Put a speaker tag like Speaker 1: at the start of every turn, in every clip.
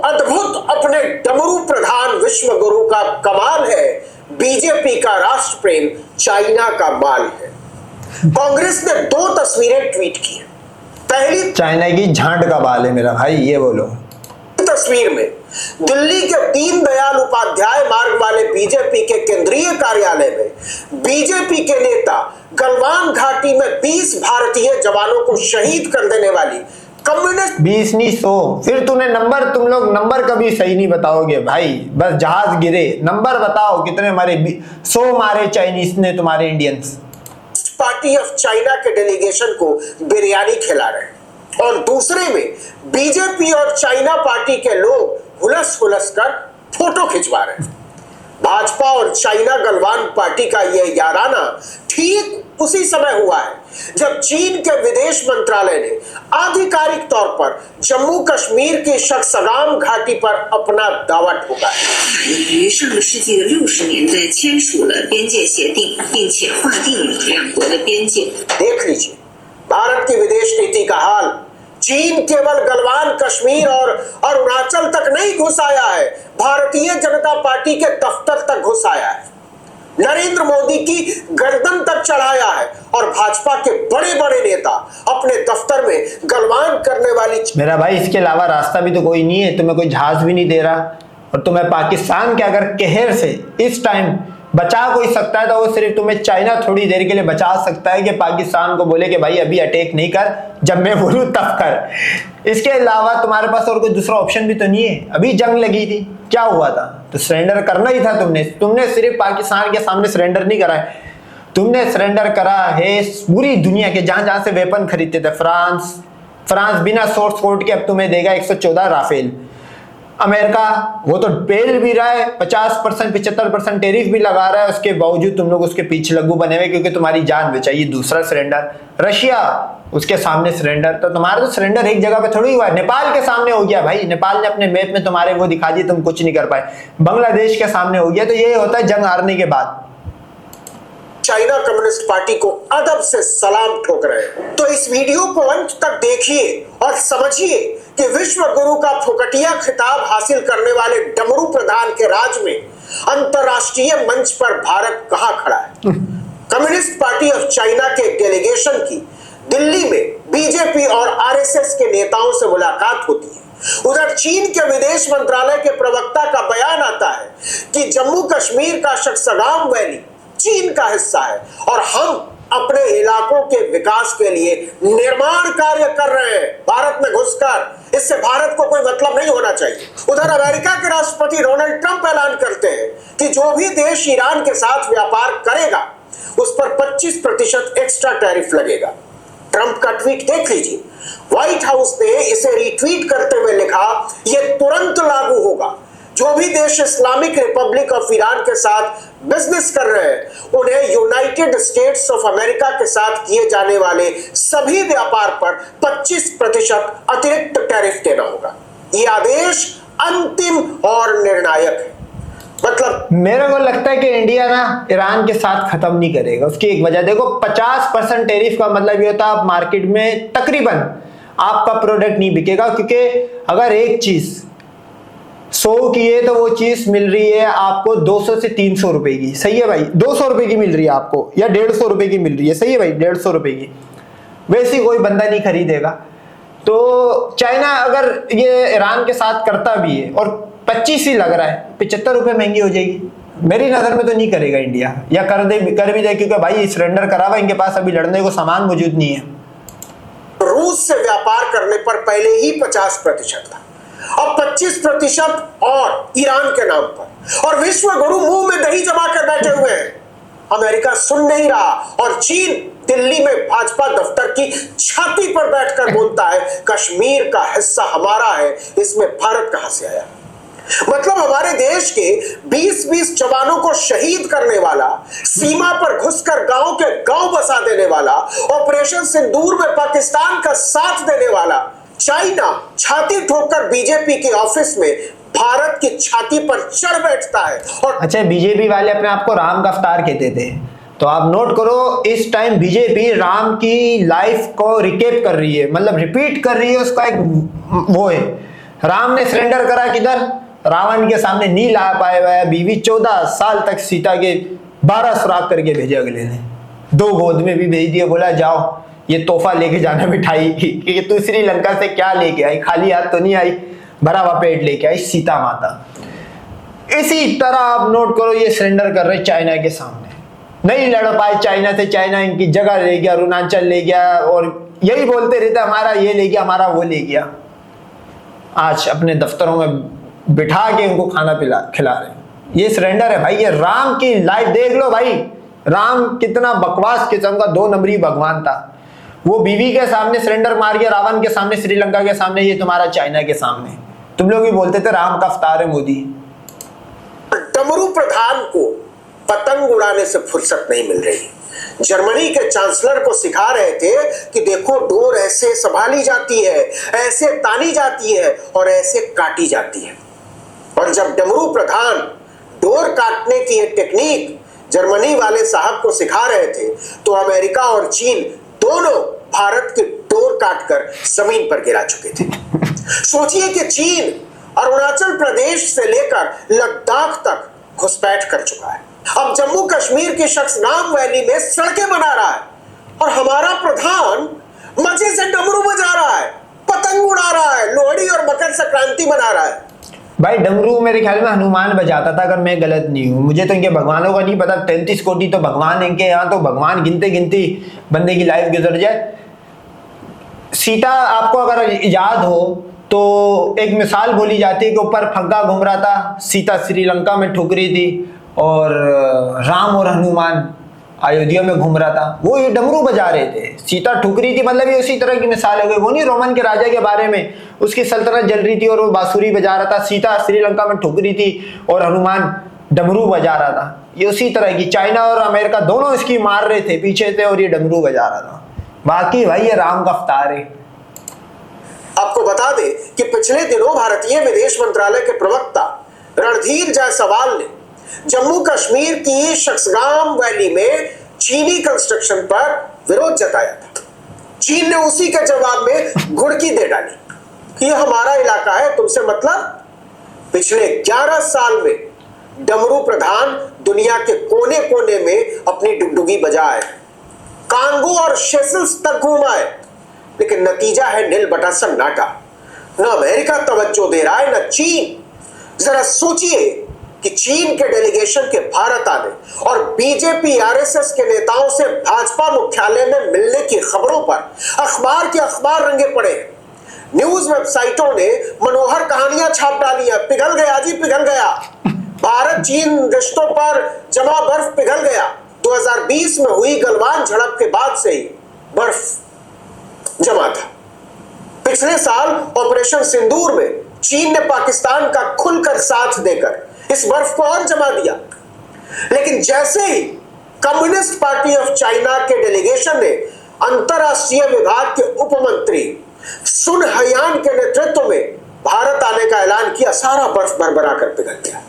Speaker 1: अद्भुत अपने डमरू प्रधान विश्व गुरु का कमाल है, बीजेपी का राष्ट्र प्रेम चाइना का माल है। कांग्रेस ने 2 तस्वीरें ट्वीट की है। पहली
Speaker 2: चाइना की झांट का बाल है मेरा भाई, ये बोलो।
Speaker 1: तस्वीर में दिल्ली के दीनदयाल उपाध्याय मार्ग वाले बीजेपी के केंद्रीय कार्यालय में बीजेपी के नेता गलवान घाटी में 20 भारतीय जवानों को शहीद कर देने वाली कम्युनिस्ट
Speaker 2: 20 नहीं 100। फिर तुम लोग नंबर कभी सही नहीं बताओगे भाई, बस जहाज गिरे नंबर बताओ कितने मारे। 100 मारे चाइनीज ने तुम्हारे इंडियंस।
Speaker 1: पार्टी ऑफ चाइना के डेलीगेशन को बिरयानी खिला रहे हैं और दूसरे में बीजेपी और चाइना पार्टी के लोग हुलस कर फोटो खिंचवा रहे हैं। भाजपा और चाइना गलवान पार्टी का यह याराना ठीक उसी समय हुआ है जब चीन के विदेश मंत्रालय ने आधिकारिक तौर पर जम्मू कश्मीर की शक्सगाम घाटी पर अपना दावा ठोका है।
Speaker 3: 于上个世纪的60年代签署了边界协定，并且划定了两国的边界。
Speaker 1: देख लीजिए भारत की विदेश नीति का हाल। चीन केवल गलवान कश्मीर और अरुणाचल तक नहीं घुस आया है, भारतीय जनता पार्टी के दफ्तर तक घुस आया है, नरेंद्र मोदी की गर्दन तक चढ़ाया है और भाजपा के बड़े बड़े नेता अपने दफ्तर में गलवान करने वाली।
Speaker 2: मेरा भाई इसके अलावा रास्ता भी तो कोई नहीं है, तुम्हें कोई जहाज भी नहीं दे रहा, और तुम्हें पाकिस्तान के अगर कहर से इस टाइम बचा कोई सकता है तो वो सिर्फ तुम्हें चाइना थोड़ी देर के लिए बचा सकता है कि पाकिस्तान को बोले कि भाई अभी अटैक नहीं कर, जब मैं बोलूं तब कर। इसके अलावा तुम्हारे पास और कोई दूसरा ऑप्शन भी तो नहीं है। अभी जंग लगी थी, क्या हुआ था? तो सरेंडर करना ही था तुमने सिर्फ पाकिस्तान के सामने सरेंडर नहीं करा है, तुमने सरेंडर करा है पूरी दुनिया के जहां से वेपन खरीदते थे। फ्रांस बिना सोर्स कोड के अब तुम्हें देगा 114 राफेल। अमेरिका वो तो पेल भी रहा है, 50% 75% टेरिफ भी लगा रहा है, उसके बावजूद तुम लोग उसके पीछे लग्गू बने हुए क्योंकि तुम्हारी जान बचाइए। दूसरा सरेंडर रशिया, उसके सामने सरेंडर। तो तुम्हारा तो सरेंडर एक जगह पे थोड़ी हुआ है, नेपाल के सामने हो गया भाई। नेपाल ने अपने मैप में तुम्हारे वो दिखा दिए, तुम कुछ नहीं कर पाए। बांग्लादेश के सामने हो गया। तो ये होता है जंग हारने के बाद।
Speaker 1: चाइना कम्युनिस्ट पार्टी को अदब से सलाम ठोक रहे हैं। तो इस वीडियो को अंत तक देखिए और समझिए कि विश्व गुरु का फुकटिया खिताब हासिल करने वाले डमरू प्रधान के राज में अंतरराष्ट्रीय मंच पर भारत कहां खड़ा है। कम्युनिस्ट पार्टी ऑफ चाइना के डेलीगेशन की दिल्ली में बीजेपी और आरएसएस के नेताओं से मुलाकात होती है। उधर चीन के विदेश मंत्रालय के प्रवक्ता का बयान आता है कि जम्मू कश्मीर का शक्सगाम वैली चीन का हिस्सा है और हम अपने इलाकों के विकास के लिए निर्माण कार्य कर रहे हैं भारत में घुसकर। इससे भारत को कोई मतलब नहीं होना चाहिए। उधर अमेरिका के राष्ट्रपति डोनाल्ड ट्रंप ऐलान करते हैं कि जो भी देश ईरान के साथ व्यापार करेगा उस पर 25% एक्स्ट्रा टैरिफ लगेगा। ट्रंप का ट्वीट देख लीजिए। व्हाइट हाउस ने इसे रिट्वीट करते हुए लिखा, यह तुरंत लागू होगा। जो भी देश इस्लामिक रिपब्लिक ऑफ ईरान के साथ बिजनेस कर रहे हैं उन्हें यूनाइटेड स्टेट्स ऑफ अमेरिका के साथ किए जाने वाले सभी व्यापार पर 25% अतिरिक्त टैरिफ देना होगा। यह आदेश अंतिम और निर्णायक है। मतलब
Speaker 2: मेरे को लगता है कि इंडिया ना ईरान के साथ खत्म नहीं करेगा। उसकी एक वजह देखो, 50% टैरिफ का मतलब ये होता है आप मार्केट में तकरीबन आपका प्रोडक्ट नहीं बिकेगा, क्योंकि अगर एक चीज 100 की है तो वो चीज मिल रही है आपको 200 से 300 रुपए की। सही है भाई, 200 रुपए की मिल रही है आपको या 150 रुपए की मिल रही है। सही है भाई, 150 रुपए की। वैसे कोई बंदा नहीं खरीदेगा। तो चाइना अगर ये ईरान के साथ करता भी है और 25 ही लग रहा है, 75 रुपए महंगी हो जाएगी। मेरी नजर में तो नहीं करेगा इंडिया, या कर भी दे क्योंकि भाई सरेंडर करा हुआ, इनके पास अभी लड़ने को सामान मौजूद नहीं है।
Speaker 1: रूस से व्यापार करने पर पहले ही 50% था, अब 25% और ईरान के नाम पर। और विश्व गुरु मुंह में दही जमा कर बैठे हुए हैं। अमेरिका सुन नहीं रहा और चीन दिल्ली में भाजपा दफ्तर की छाती पर बैठकर बोलता है कश्मीर का हिस्सा हमारा है, इसमें भारत कहां से आया। मतलब हमारे देश के 20-20 जवानों को शहीद करने वाला, सीमा पर घुसकर गांव के गांव बसा देने वाला, ऑपरेशन सिंदूर में पाकिस्तान का साथ देने वाला चाइना छाती ठोककर बीजेपी के ऑफिस में भारत की छाती पर चढ़ बैठता है। और
Speaker 2: अच्छा, बीजेपी वाले अपने आप को राम का अवतार कहते थे, तो आप नोट करो इस टाइम बीजेपी राम की लाइफ को रिकेप कर रही है, मतलब रिपीट कर रही है। उसका एक वो है राम ने सरेंडर करा किधर? रावण के सामने नहीं ला पाया हुआ बीवी 14 साल तक सीता के 12 सुराग करके भेजे अगले ने, 2 गोद में भी भेज दिया, बोला जाओ ये तोहफा लेके जाना मिठाई कि तू श्रीलंका से क्या लेके आई, खाली हाथ तो नहीं आई, भरा हुआ पेट लेके आई सीता माता। इसी तरह आप नोट करो ये सरेंडर कर रहे चाइना के सामने, नहीं लड़ पाए चाइना से, चाइना इनकी जगह ले गया, अरुणाचल ले गया और यही बोलते रहते हमारा ये ले गया, हमारा वो ले गया। आज अपने दफ्तरों में बिठा के उनको खाना खिला रहे। ये सरेंडर है भाई, ये राम की लाइफ देख लो भाई। राम कितना बकवास किस्म का 2 नंबरी भगवान था। वो बीवी के सामने सरेंडर मार गया, रावण के सामने, श्रीलंका के सामने, ये तुम्हारा चाइना के सामने। तुम लोग भी बोलते थे राम का अवतार है मोदी।
Speaker 1: डमरू प्रधान को पतंग उड़ाने से फुर्सत नहीं मिल रही। जर्मनी के चांसलर को सिखा रहे थे कि देखो डोर ऐसे संभाली जाती है, ऐसे तानी जाती है और ऐसे काटी जाती है। और जब डमरू प्रधान डोर काटने की ये टेक्निक जर्मनी वाले साहब को सिखा रहे थे तो अमेरिका और चीन दोनों भारत की डोर काटकर जमीन पर गिरा चुके थे। सोचिए कि चीन अरुणाचल प्रदेश से लेकर लद्दाख तक घुसपैठ कर चुका है, अब जम्मू कश्मीर की शख्सगाम वैली में सड़कें बना रहा है और हमारा प्रधान मजे से डमरू बजा रहा है, पतंग उड़ा रहा है, लोहड़ी और मकर संक्रांति मना रहा है।
Speaker 2: भाई डमरू मेरे ख्याल में हनुमान बजाता था, अगर मैं गलत नहीं हूँ। मुझे तो इनके भगवानों का नहीं पता, 33 कोटि तो भगवान इनके यहाँ, तो भगवान गिनते गिनते बंदे की लाइफ गुजर जाए। सीता आपको अगर याद हो तो एक मिसाल बोली जाती है कि ऊपर फग्गा घूम रहा था, सीता श्रीलंका में ठुक रही थी और राम और हनुमान अयोध्या में घूम रहा था, वो ये डमरू बजा रहे थे, सीता ठुक रही थी। मतलब ये उसी तरह की मिसाल हो गई। वो नहीं रोमन के राजा के बारे में, उसकी सल्तनत जल रही थी और वो बांसुरी बजा रहा था, सीता श्रीलंका में ठुक रही थी और हनुमान डमरू बजा रहा था। ये उसी तरह की चाइना और अमेरिका दोनों इसकी मार रहे थे पीछे से और ये डमरू बजा रहा था। बाकी भाई ये राम का अवतार है।
Speaker 1: आपको बता दें कि पिछले दिनों भारतीय विदेश मंत्रालय के प्रवक्ता रणधीर जायसवाल ने जम्मू कश्मीर की शख्सगाम वैली में चीनी कंस्ट्रक्शन पर विरोध जताया था। चीन ने उसी के जवाब में घुड़की दे डाली कि यह हमारा इलाका है, तुमसे मतलब। पिछले 11 साल में डमरू प्रधान दुनिया के कोने कोने में अपनी डुगडुगी बजाए, कांगो और सेशल्स तक घूमाए, लेकिन नतीजा है नील बटा सन्नाटा। न अमेरिका तवज्जो दे रहा है न चीन। जरा सोचिए कि चीन के डेलीगेशन के भारत आने और बीजेपी आरएसएस के नेताओं से भाजपा मुख्यालय में मिलने की खबरों पर अखबार के अखबार रंगे पड़े। न्यूज वेबसाइटों ने मनोहर कहानियां छाप डाली है, पिघल गया जी पिघल गया, भारत चीन रिश्तों पर जमा बर्फ पिघल गया। 2020 में हुई गलवान झड़प के बाद से ही बर्फ जमा था। पिछले साल ऑपरेशन सिंदूर में चीन ने पाकिस्तान का खुलकर साथ देकर इस बर्फ को और जमा दिया। लेकिन जैसे ही कम्युनिस्ट पार्टी ऑफ चाइना के डेलीगेशन ने अंतरराष्ट्रीय विभाग के उप मंत्री सुन हयान के नेतृत्व में भारत आने का ऐलान किया, सारा बर्फ भरभरा कर पिघल गया।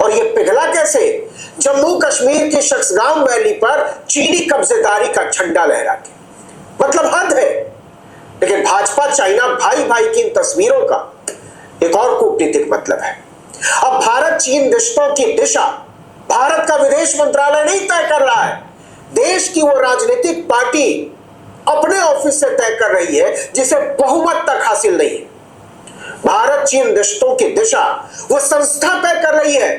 Speaker 1: और यह पिघला कैसे? जम्मू कश्मीर की शख्सगाम वैली पर चीनी कब्जेदारी का झंडा लहरा के। मतलब हद है। लेकिन भाजपा चाइना भाई भाई की इन तस्वीरों का एक और कूटनीतिक मतलब है। अब भारत चीन रिश्तों की दिशा भारत का विदेश मंत्रालय नहीं तय कर रहा है, देश की वो राजनीतिक पार्टी अपने ऑफिस से तय कर रही है जिसे बहुमत तक हासिल नहीं है। भारत चीन रिश्तों की दिशा वो संस्था तय कर रही है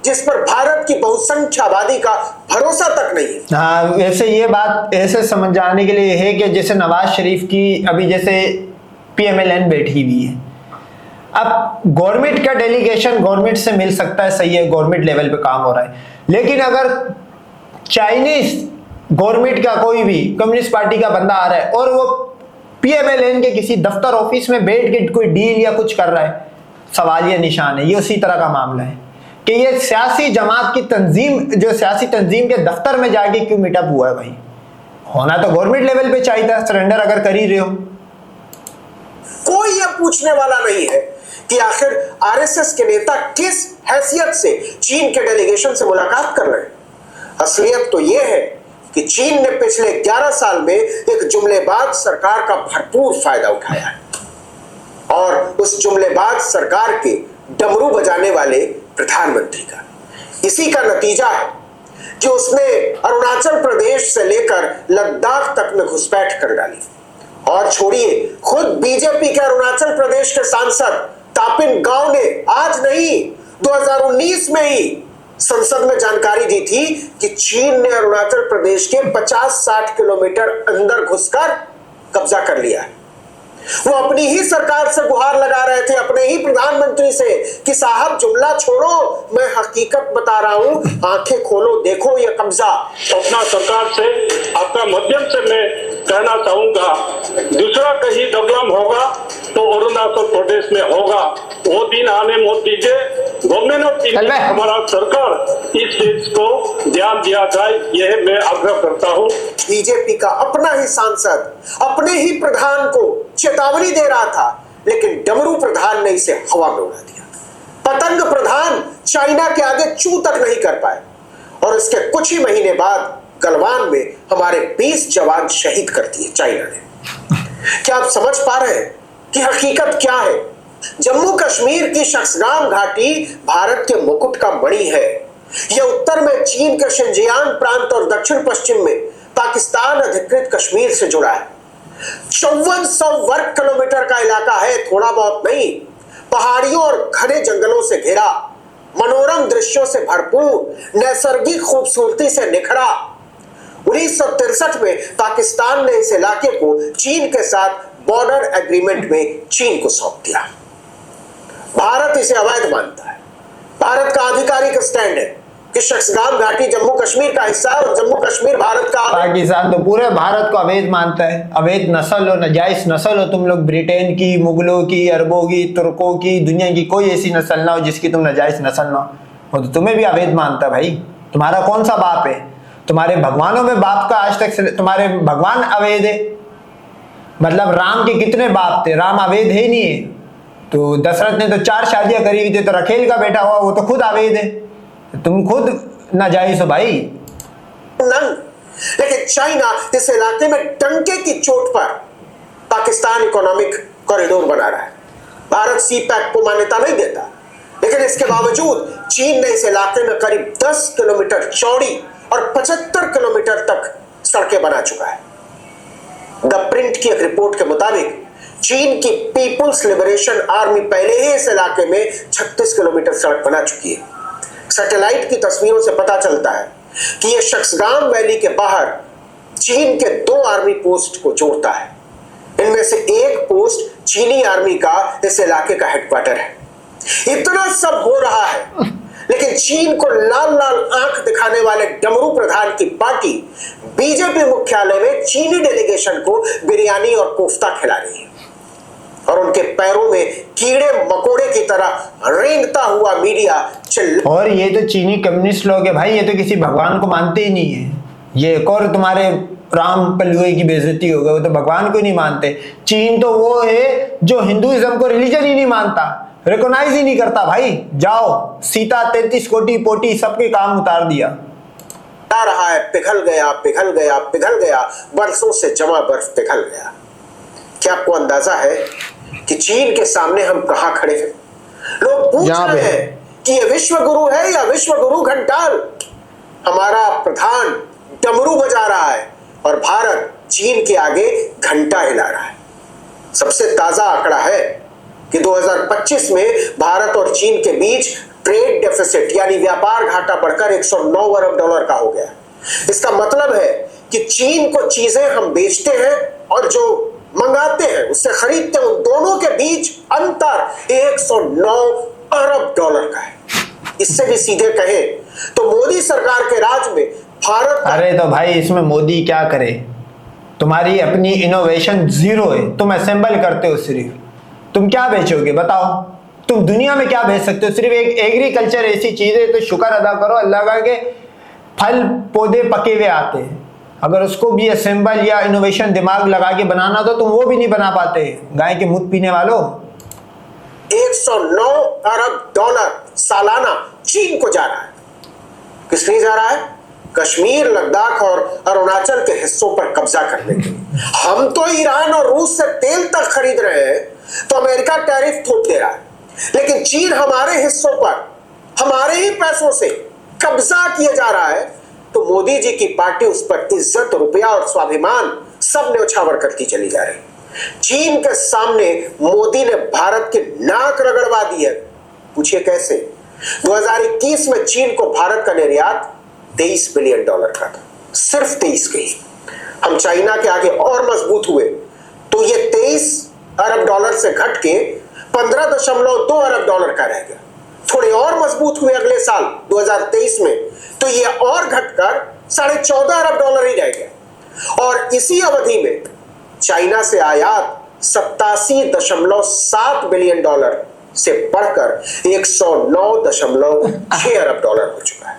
Speaker 1: जिस पर भारत की बहुसंख्यावादी का भरोसा तक नहीं है।
Speaker 2: हाँ, वैसे ये बात ऐसे समझ जाने के लिए है कि जैसे नवाज शरीफ की अभी जैसे PMLN बैठी हुई है, अब गवर्नमेंट का डेलीगेशन गवर्नमेंट से मिल सकता है, सही है, गवर्नमेंट लेवल पे काम हो रहा है। लेकिन अगर चाइनीज गवर्नमेंट का कोई भी कम्युनिस्ट पार्टी का बंदा आ रहा है और वो PMLN के किसी दफ्तर ऑफिस में बैठ के कोई डील या कुछ कर रहा है, सवालिया निशान है। ये उसी तरह का मामला है कि ये सियासी जमात की तंजीम, जो सियासी तंजीम के दफ्तर में जाके क्यों मीटअप हुआ है भाई? होना तो गवर्नमेंट लेवल पे चाहिए था, सरेंडर अगर कर ही रहे हो।
Speaker 1: कोई ये पूछने वाला नहीं है कि आखिर आरएसएस के नेता किस हैसियत से चीन के डेलीगेशन से मुलाकात कर रहे हैं। असलियत तो यह है कि चीन ने पिछले 11 साल में एक जुमलेबाज सरकार का भरपूर फायदा उठाया है और उस जुमलेबाज सरकार के डमरू बजाने वाले प्रधानमंत्री का। इसी का नतीजा है कि उसने अरुणाचल प्रदेश से लेकर लद्दाख तक में घुसपैठ कर डाली। और छोड़िए, खुद बीजेपी के अरुणाचल प्रदेश के सांसद तापिन गांव ने आज नहीं 2019 में ही संसद में जानकारी दी थी कि चीन ने अरुणाचल प्रदेश के 50-60 किलोमीटर अंदर घुसकर कब्जा कर लिया है। वो अपनी ही सरकार से गुहार लगा रहे थे, अपने ही प्रधानमंत्री से, कि साहब जुमला छोड़ो, मैं हकीकत बता रहा हूं, आंखें खोलो, देखो ये कब्जा।
Speaker 4: अपना सरकार से आपका माध्यम से मैं कहना चाहूंगा, दूसरा कहीं दबदम होगा तो अरुणाचल प्रदेश में होगा। वो दिन आने मत दीजिए। गवर्नमेंट ऑफ इंडिया, हमारा सरकार इस चीज को ध्यान दिया जाए, यह मैं आग्रह करता हूँ।
Speaker 1: बीजेपी का अपना ही सांसद अपने ही प्रधान को चेतावनी दे रहा था, लेकिन डमरू प्रधान ने इसे हवा में उड़ा दिया। पतंग प्रधान चाइना के आगे चू तक नहीं कर पाए और इसके कुछ ही महीने बाद गलवान में हमारे 20 जवान शहीद कर दिए चाइना ने। क्या आप समझ पा रहे हैं कि हकीकत क्या है? जम्मू कश्मीर की शक्सगाम घाटी भारत के मुकुट का मणि है। यह उत्तर में चीन के शिनजियांग प्रांत और दक्षिण पश्चिम में पाकिस्तान अधिकृत कश्मीर से जुड़ा है। 5400 वर्ग किलोमीटर का इलाका है, थोड़ा बहुत नहीं। पहाड़ियों और घने जंगलों से घिरा, मनोरम दृश्यों से भरपूर, नैसर्गिक खूबसूरती से निखरा। 1963 में पाकिस्तान ने इस इलाके को चीन के साथ बॉर्डर एग्रीमेंट में चीन को सौंप दिया। भारत इसे अवैध मानता है। भारत का आधिकारिक स्टैंड है कि शक्सगाम घाटी जम्मू कश्मीर का हिस्सा है और जम्मू कश्मीर भारत का।
Speaker 2: पाकिस्तान तो पूरे भारत को अवैध मानता है। अवैध नस्ल हो, नाजायज नस्ल हो तुम लोग, ब्रिटेन की, मुगलों की, अरबों की, तुर्कों की, दुनिया की कोई ऐसी नस्ल ना हो जिसकी तुम नाजायज नस्ल ना हो, तो तुम्हें भी अवैध मानता भाई। तुम्हारा कौन सा बाप है? तुम्हारे भगवानों में बाप का आज तक तुम्हारे भगवान अवैध है। मतलब राम के कितने बाप थे? राम अवैध है नहीं है। तो दशरथ ने तो 4 शादियां करी हुई थी, तो रखेल का बेटा हुआ, वो तो खुद अवैध है। तुम खुद नाजायज हो भाई।
Speaker 1: लेकिन चाइना इस इलाके में डंके की चोट पर पाकिस्तान इकोनॉमिक कॉरिडोर बना रहा है। भारत सी पैक को मान्यता नहीं देता, लेकिन इसके बावजूद चीन ने इस इलाके में करीब 10 किलोमीटर चौड़ी और 75 किलोमीटर तक सड़कें बना चुका है। द प्रिंट की एक रिपोर्ट के मुताबिक चीन की पीपुल्स लिबरेशन आर्मी पहले ही इस इलाके में 36 किलोमीटर सड़क बना चुकी है। सैटेलाइट की तस्वीरों से पता चलता है कि यह शक्सगाम वैली के बाहर चीन के 2 आर्मी पोस्ट को जोड़ता है। इनमें से एक पोस्ट चीनी आर्मी का इस इलाके का हेडक्वार्टर है। इतना सब हो रहा है, लेकिन चीन को लाल लाल आंख दिखाने वाले डमरू प्रधान की पार्टी बीजेपी मुख्यालय में चीनी डेलीगेशन को बिरयानी और कोफ्ता खिला रही है और उनके पैरों में कीड़े मकोड़े की तरह रेंगता हुआ मीडिया
Speaker 2: और ये तो चीनी कम्युनिस्ट लोग है भाई, ये तो किसी भगवान को मानते ही नहीं है। ये एक और तुम्हारे राम पलुए की बेइज्जती हो गई, वो तो भगवान को नहीं मानते। चीन तो वो है जो हिंदुइज्म को रिलीजन ही नहीं मानता, रिकॉग्नाइज ही नहीं करता भाई। जाओ, सीता 33 कोटि पोटी सबके काम उतार दिया।
Speaker 1: आ रहा है, पिघल गया पिघल गया पिघल गया, बरसों से जमा बर्फ पिघल गया। क्या आपको अंदाजा है कि चीन के सामने हम कहां खड़े हैं? लोग पूछ रहे हैं कि ये विश्व गुरु है या विश्व गुरु घंटाल। हमारा प्रधान डमरू बजा रहा है और भारत चीन के आगे घंटा हिला रहा है। सबसे ताजा आंकड़ा है कि 2025 में भारत और चीन के बीच ट्रेड डेफिसिट यानी व्यापार घाटा बढ़कर 109 अरब डॉलर का हो गया। इसका मतलब है कि चीन को चीजें हम बेचते हैं और जो मंगाते हैं उससे खरीदते हैं, उन दोनों के बीच अंतर 109 अरब डॉलर का है। इससे भी सीधे कहें तो मोदी सरकार के राज में भारत।
Speaker 2: अरे तो भाई इसमें मोदी क्या करे? तुम्हारी अपनी इनोवेशन जीरो है, तुम असेंबल करते हो सिर्फ। तुम क्या बेचोगे बताओ? तुम दुनिया में क्या बेच सकते हो? सिर्फ एक एग्रीकल्चर ऐसी चीज है, तो शुक्र अदा करो अल्लाह का के फल पौधे पके हुए आते हैं। अगर उसको भी असेंबल या इनोवेशन दिमाग लगा के बनाना तो तुम वो भी नहीं बना पाते। गाय के मुंह पीने वालों।
Speaker 1: 109 अरब डॉलर सालाना चीन को जा रहा है। किस लिए जा रहा है? कश्मीर, लद्दाख और अरुणाचल के हिस्सों पर कब्जा करने के लिए। हम तो ईरान और रूस से तेल तक खरीद रहे हैं तो अमेरिका टैरिफ थोप दे रहा है, लेकिन चीन हमारे हिस्सों पर हमारे ही पैसों से कब्जा किए जा रहा है, तो मोदी जी की पार्टी उस पर इज्जत, रुपया और स्वाभिमान सब न्यौछावर करती चली जा रही। चीन के सामने मोदी ने भारत की नाक रगड़वा दी है। पूछिए कैसे? 2021 में चीन को भारत का निर्यात $23 बिलियन का था, सिर्फ 23 के ही। हम चाइना के आगे और मजबूत हुए तो ये $23 अरब से घट के $15.2 अरब का रह गया। थोड़े और मजबूत हुए अगले साल 2023 में तो ये और घटकर $14.5 अरब ही रह गया। और इसी अवधि में चाइना से आयात $87.7 बिलियन से बढ़कर $109.6 अरब हो चुका है।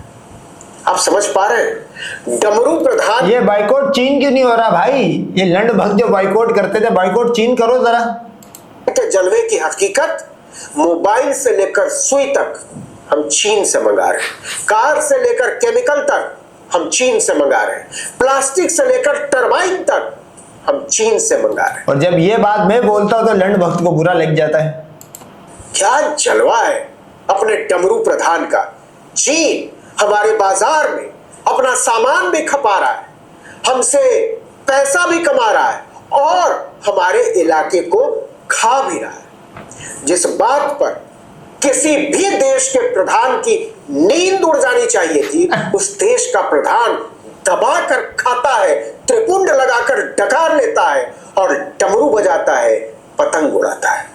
Speaker 1: आप समझ पा रहे हैं? डमरू प्रधान।
Speaker 2: ये बाइकआउट चीन क्यों नहीं हो रहा भाई? ये लंड भक्त जो बाइकआउट करते थे, बाइकआउट चीन करो जरा।
Speaker 1: के जलवे की हकीकत, मोबाइल से लेकर सुई तक हम चीन से मंगा रहे हैं, कार से लेकर केमिकल तक हम चीन से मंगा रहे हैं, प्लास्टिक से लेकर टरबाइन तक हम चीन से मंगा रहे हैं।
Speaker 2: और जब ये बात मैं बोलता हूं तो लंड भक्त को बुरा लग जाता है।
Speaker 1: क्या जलवा है अपने डमरू प्रधान का। चीन हमारे बाजार में अपना सामान भी खपा रहा है, हमसे पैसा भी कमा रहा है और हमारे इलाके को खा भी रहा है। जिस बात पर किसी भी देश के प्रधान की नींद उड़ जानी चाहिए थी, उस देश का प्रधान दबा कर खाता है, त्रिपुंड लगाकर डकार लेता है और डमरू बजाता है, पतंग उड़ाता है।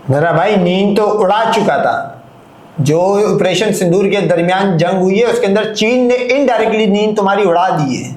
Speaker 2: मेरा भाई नींद तो उड़ा चुका था। जो ऑपरेशन सिंदूर के दरमियान जंग हुई है उसके अंदर चीन ने इनडायरेक्टली नींद तुम्हारी उड़ा दी है।